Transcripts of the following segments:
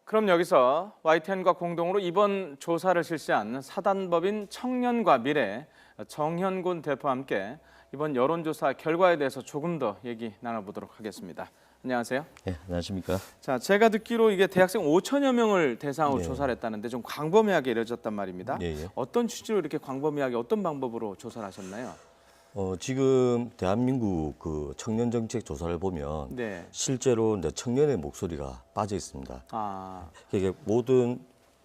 그럼 여기서 YTN과 공동으로 이번 조사를 실시한 사단법인 청년과 미래 정현곤 대표와 함께 이번 여론조사 결과에 대해서 조금 더 얘기 나눠보도록 하겠습니다. 안녕하세요. 네, 안녕하십니까. 자, 제가 듣기로 이게 대학생 5천여 명을 대상으로 네. 조사를 했다는데 좀 광범위하게 이루어졌단 말입니다. 예. 어떤 취지로 이렇게 광범위하게 어떤 방법으로 조사를 하셨나요? 지금 대한민국 그 청년 정책 조사를 보면 네. 실제로 이제 청년의 목소리가 빠져 있습니다. 아, 이게 모든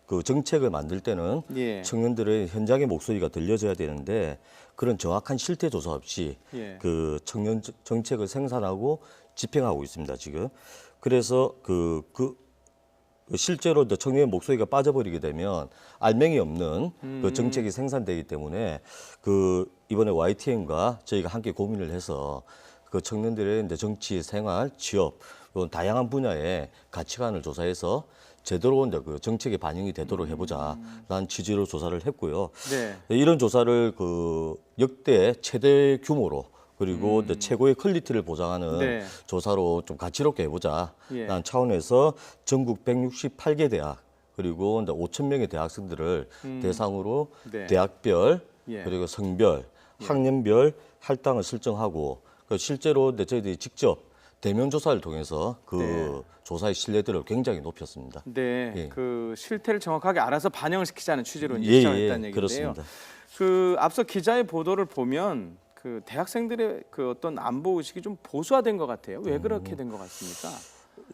그 정책을 만들 때는 예. 청년들의 현장의 목소리가 들려져야 되는데 그런 정확한 실태 조사 없이 예. 그 청년 정책을 생산하고 집행하고 있습니다, 지금. 그래서 실제로 청년의 목소리가 빠져버리게 되면 알맹이 없는 그 정책이 생산되기 때문에 이번에 YTN과 저희가 함께 고민을 해서 그 청년들의 이제 정치, 생활, 취업 이런 다양한 분야의 가치관을 조사해서 제대로 이제 그 정책에 반영이 되도록 해보자라는 취지로 조사를 했고요. 네. 이런 조사를 그 역대 최대 규모로 그리고 이제 최고의 퀄리티를 보장하는 네. 조사로 좀 가치롭게 해보자라는 예. 차원에서 전국 168개 대학 그리고 이제 5천 명의 대학생들을 대상으로 네. 대학별 예. 그리고 성별, 학년별 할당을 설정하고 실제로 이제 저희들이 직접 대면 조사를 통해서 네. 조사의 신뢰도를 굉장히 높였습니다. 네, 예. 그 실태를 정확하게 알아서 반영을 시키자는 취지로 이제 예, 시작했다는 얘기인데요. 그렇습니다. 그 앞서 기자의 보도를 보면 그 대학생들의 그 어떤 안보 의식이 좀 보수화된 것 같아요. 왜 그렇게 된 것 같습니까?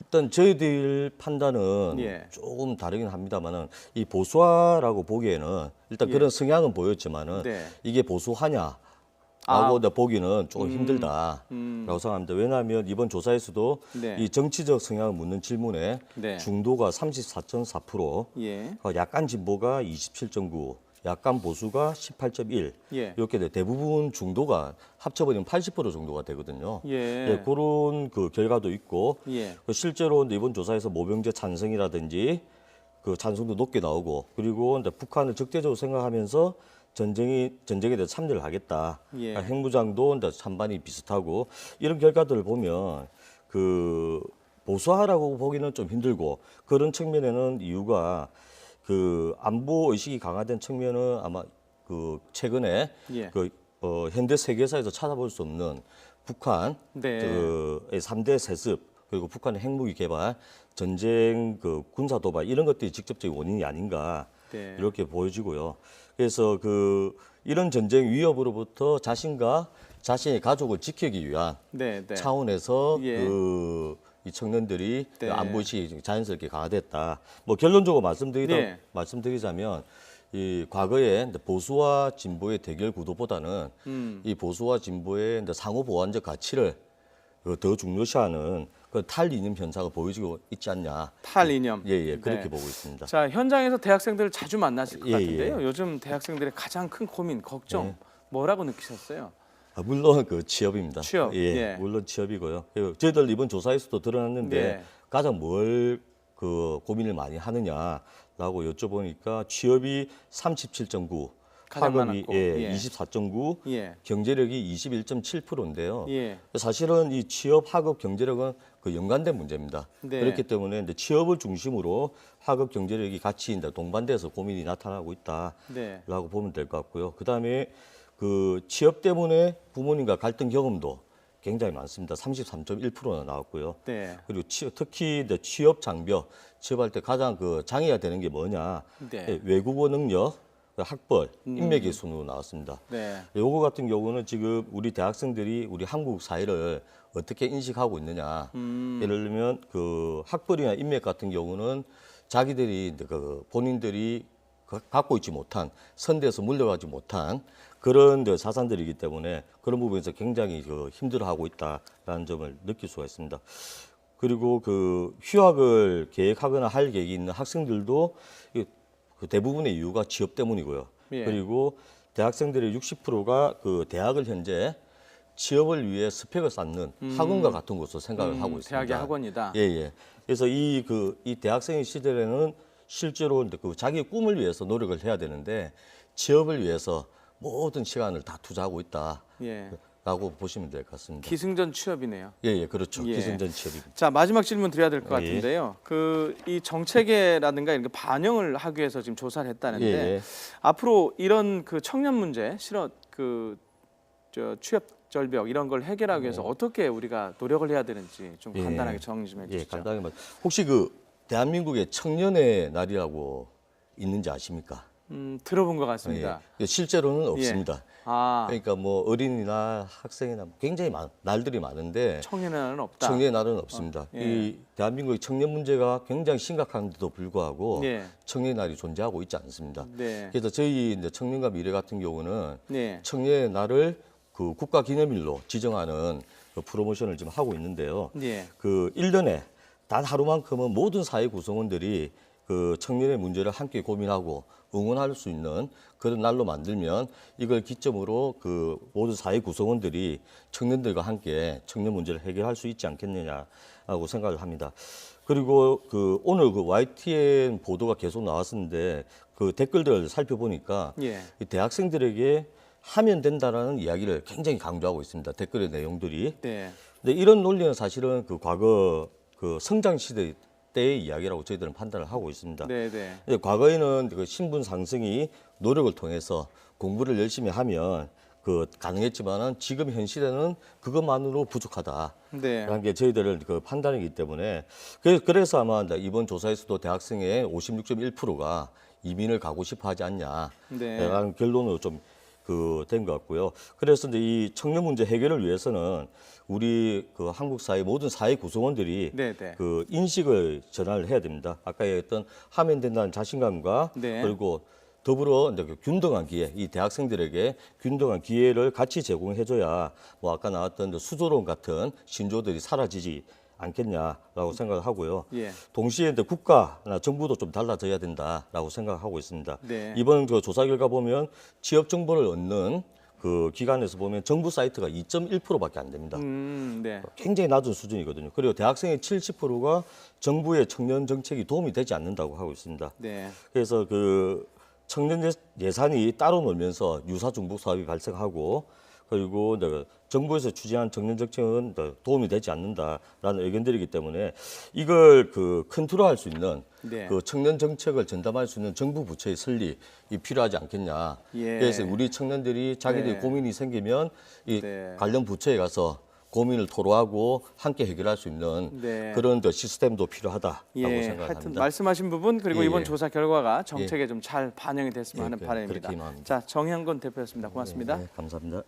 일단 저희들 판단은 예. 조금 다르긴 합니다만은 이 보수화라고 보기에는 일단 예. 그런 성향은 보였지만은 네. 이게 보수하냐? 아. 라고 보기는 조금 힘들다라고 생각합니다. 왜냐하면 이번 조사에서도 네. 이 정치적 성향을 묻는 질문에 네. 중도가 34.4%, 예. 약간 진보가 27.9%, 약간 보수가 18.1%, 예. 이렇게 대부분 중도가 합쳐버리면 80% 정도가 되거든요. 예. 그런 그 결과도 있고 예. 실제로 이번 조사에서 모병제 찬성이라든지 그 찬성도 높게 나오고 그리고 이제 북한을 적대적으로 생각하면서 전쟁에 대해서 참여를 하겠다. 예. 핵무장도 이제 찬반이 비슷하고 이런 결과들을 보면 그 보수화라고 보기는 좀 힘들고 그런 측면에는 이유가 그 안보 의식이 강화된 측면은 아마 그 최근에 예. 현대 세계사에서 찾아볼 수 없는 북한 네. 의 3대 세습 그리고 북한의 핵무기 개발, 전쟁 군사 도발 이런 것들이 직접적인 원인이 아닌가 네. 이렇게 보여지고요. 그래서 이런 전쟁 위협으로부터 자신과 자신의 가족을 지키기 위한 네. 네. 차원에서 예. 이 청년들이 네. 안보의식이 자연스럽게 강화됐다. 뭐 결론적으로 네. 말씀드리자면 이 과거에 이제 보수와 진보의 대결 구도보다는 이 보수와 진보의 이제 상호 보완적 가치를 더 중요시하는 그 탈이념 현상을 보여주고 있지 않냐. 탈이념. 그렇게 네. 보고 있습니다. 자, 현장에서 대학생들을 자주 만나실 것 예, 같은데요. 요즘 대학생들의 가장 큰 고민, 걱정 네. 뭐라고 느끼셨어요? 물론 그 취업입니다. 취업, 예. 물론 취업이고요. 그리고 저희들 이번 조사에서도 드러났는데 네. 가장 뭘 고민을 많이 하느냐라고 여쭤보니까 취업이 37.9, 가장 학업이 많았고, 예. 24.9, 예. 경제력이 21.7%인데요. 예. 사실은 이 취업, 학업, 경제력은 연관된 문제입니다. 네. 그렇기 때문에 이제 취업을 중심으로 학업, 경제력이 같이 이제 동반돼서 고민이 나타나고 있다라고 네. 보면 될 것 같고요. 그다음에 취업 때문에 부모님과 갈등 경험도 굉장히 많습니다. 33.1%나 나왔고요. 네. 그리고 특히 이제 취업 장벽, 취업할 때 가장 장애가 되는 게 뭐냐? 네. 외국어 능력, 학벌, 인맥의 순으로 나왔습니다. 네. 요거 같은 경우는 지금 우리 대학생들이 우리 한국 사회를 어떻게 인식하고 있느냐. 예를 들면 학벌이나 인맥 같은 경우는 자기들이 본인들이 갖고 있지 못한 선대에서 물려가지 못한 그런 자산들이기 때문에 그런 부분에서 굉장히 힘들어하고 있다라는 점을 느낄 수가 있습니다. 그리고 휴학을 계획하거나 할 계획이 있는 학생들도 대부분의 이유가 취업 때문이고요. 예. 그리고 대학생들의 60%가 대학을 현재 취업을 위해 스펙을 쌓는 학원과 같은 곳으로 생각을 하고 있습니다. 대학의 학원이다. 예. 그래서 이 대학생의 시절에는 실제로 자기의 꿈을 위해서 노력을 해야 되는데 취업을 위해서 모든 시간을 다 투자하고 있다. 예. 라고 보시면 될 것 같습니다. 기승전 취업이네요. 예, 그렇죠. 예. 기승전 취업입니다. 자, 마지막 질문 드려야 될 것 예. 같은데요. 이 정책에라든가 이런 게 반영을 하기 위해서 지금 조사를 했다는데 예. 앞으로 이런 그 청년 문제, 취업 절벽 이런 걸 해결하기 위해서 어떻게 우리가 노력을 해야 되는지 좀 예. 간단하게 정리 좀 예, 해주시죠. 간단하게 말. 혹시 대한민국에 청년의 날이라고 있는지 아십니까? 들어본 것 같습니다. 예. 실제로는 없습니다. 아, 그러니까 뭐 어린이나 학생이나 굉장히 날들이 많은데 청년의 날은 없다. 청년의 날은 없습니다. 예. 이 대한민국의 청년 문제가 굉장히 심각한데도 불구하고 예. 청년의 날이 존재하고 있지 않습니다. 네. 그래서 저희 이제 청년과 미래 같은 경우는 네. 청년의 날을 그 국가 기념일로 지정하는 그 프로모션을 지금 하고 있는데요. 네. 그 1년에 단 하루만큼은 모든 사회 구성원들이 그 청년의 문제를 함께 고민하고 응원할 수 있는 그런 날로 만들면 이걸 기점으로 그 모든 사회 구성원들이 청년들과 함께 청년 문제를 해결할 수 있지 않겠느냐라고 생각을 합니다. 그리고 오늘 YTN 보도가 계속 나왔었는데 그 댓글들을 살펴보니까 예. 이 대학생들에게 하면 된다라는 이야기를 굉장히 강조하고 있습니다. 댓글의 내용들이. 네. 근데 이런 논리는 사실은 과거 성장 시대 때의 이야기라고 저희들은 판단을 하고 있습니다. 네. 네. 근데 과거에는 그 신분 상승이 노력을 통해서 공부를 열심히 하면 가능했지만은 지금 현 시대는 그것만으로 부족하다. 네. 라는 게 저희들의 판단이기 때문에 그래서 아마 이번 조사에서도 대학생의 56.1%가 이민을 가고 싶어 하지 않냐. 네. 라는 결론으로 좀 된 것 같고요. 그래서 이제 이 청년 문제 해결을 위해서는 우리 한국 사회 모든 사회 구성원들이 네, 네. 인식을 전환을 해야 됩니다. 아까 얘기했던 하면 된다는 자신감과 네. 그리고 더불어 이제 균등한 기회, 이 대학생들에게 균등한 기회를 같이 제공해줘야 뭐 아까 나왔던 수조론 같은 신조들이 사라지지 않겠냐라고 생각을 하고요. 예. 동시에 이제 국가나 정부도 좀 달라져야 된다라고 생각하고 있습니다. 네. 이번 조사 결과 보면 취업 정보를 얻는 기관에서 보면 정부 사이트가 2.1%밖에 안 됩니다. 네. 굉장히 낮은 수준이거든요. 그리고 대학생의 70%가 정부의 청년 정책이 도움이 되지 않는다고 하고 있습니다. 네. 그래서 청년 예산이 따로 놀면서 유사 중복 사업이 발생하고 그리고 정부에서 추진한 청년 정책은 도움이 되지 않는다라는 의견들이기 때문에 이걸 컨트롤할 수 있는 네. 청년 정책을 전담할 수 있는 정부 부처의 설립이 필요하지 않겠냐. 예. 그래서 우리 청년들이 자기들이 네. 고민이 생기면 이 네. 관련 부처에 가서 고민을 토로하고 함께 해결할 수 있는 네. 그런 시스템도 필요하다라고 예, 생각합니다. 하여튼 말씀하신 부분 그리고 예, 이번 예. 조사 결과가 정책에 좀 잘 반영이 됐으면 예, 하는 바람입니다. 그렇게 임합니다. 자, 정현건 대표였습니다. 고맙습니다. 네, 감사합니다.